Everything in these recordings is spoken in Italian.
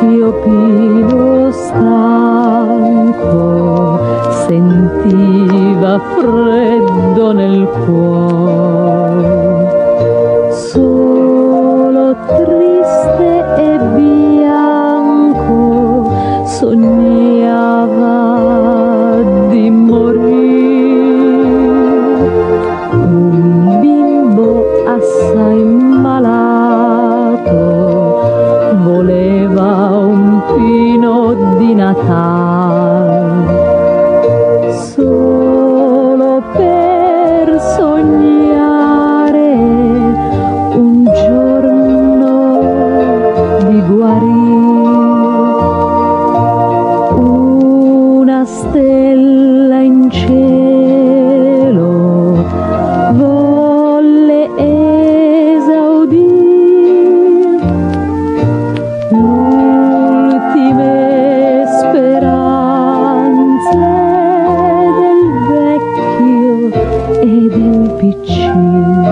Pino stanco sentiva freddo nel cuore, solo triste e bianco sognava di morire. Un bimbo assai malato voleva un pino di Natale, solo per sognare un giorno di guarire. Una stella in cielo volle esaudire l'ultime speranze del vecchio e del piccino.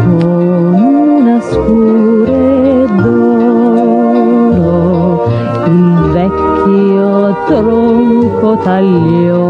Con una scure d'oro il vecchio tronco tagliò